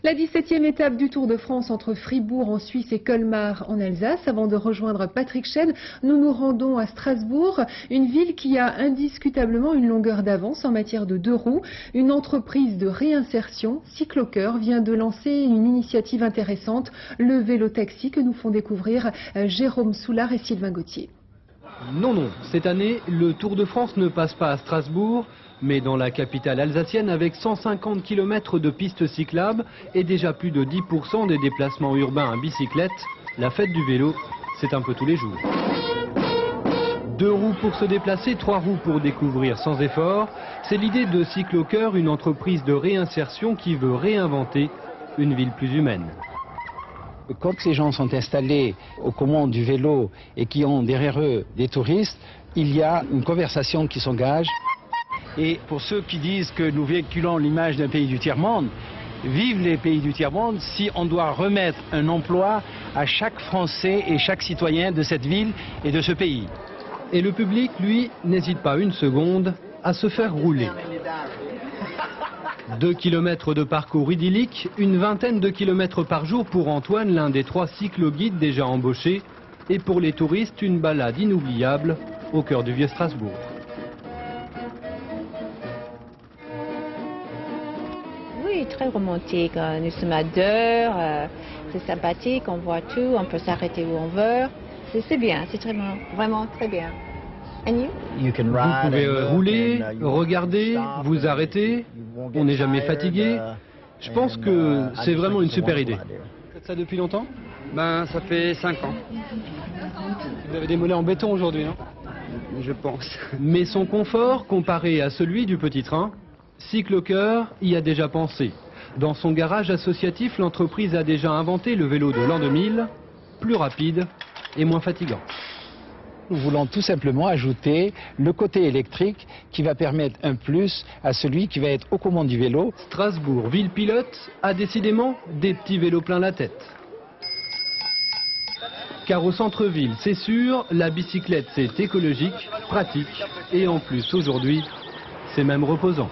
La 17e étape du Tour de France entre Fribourg en Suisse et Colmar en Alsace. Avant de rejoindre Patrick Sched, nous nous rendons à Strasbourg, une ville qui a indiscutablement une longueur d'avance en matière de deux roues. Une entreprise de réinsertion, Cyclocoeur, vient de lancer une initiative intéressante, le vélo-taxi que nous font découvrir Jérôme Soulard et Sylvain Gauthier. Non, cette année, le Tour de France ne passe pas à Strasbourg, mais dans la capitale alsacienne avec 150 km de pistes cyclables et déjà plus de 10% des déplacements urbains à bicyclette. La fête du vélo, c'est un peu tous les jours. 2 roues pour se déplacer, 3 roues pour découvrir sans effort. C'est l'idée de Cyclocoeur, une entreprise de réinsertion qui veut réinventer une ville plus humaine. Quand les gens sont installés aux commandes du vélo et qui ont derrière eux des touristes, il y a une conversation qui s'engage. Et pour ceux qui disent que nous véhiculons l'image d'un pays du tiers-monde, vive les pays du tiers-monde si on doit remettre un emploi à chaque Français et chaque citoyen de cette ville et de ce pays. Et le public, lui, n'hésite pas une seconde à se faire rouler. 2 km de parcours idyllique, une vingtaine de kilomètres par jour pour Antoine, l'un des 3 cyclo-guides déjà embauchés. Et pour les touristes, une balade inoubliable au cœur du vieux Strasbourg. Oui, très romantique. Nous sommes à 2 heures, c'est sympathique, on voit tout, on peut s'arrêter où on veut. C'est bien, c'est vraiment très bien. Vous pouvez rouler, regarder, vous arrêter, on n'est jamais fatigué. Je pense que c'est vraiment une super idée. Vous faites ça depuis longtemps? Ben, ça fait 5 ans. Vous avez des mollets en béton aujourd'hui, non? Je pense. Mais son confort, comparé à celui du petit train, Cyclocoeur y a déjà pensé. Dans son garage associatif, l'entreprise a déjà inventé le vélo de l'an 2000, plus rapide et moins fatigant. Nous voulons tout simplement ajouter le côté électrique qui va permettre un plus à celui qui va être aux commandes du vélo. Strasbourg, ville pilote, a décidément des petits vélos plein la tête. Car au centre-ville, c'est sûr, la bicyclette c'est écologique, pratique et en plus aujourd'hui, c'est même reposant.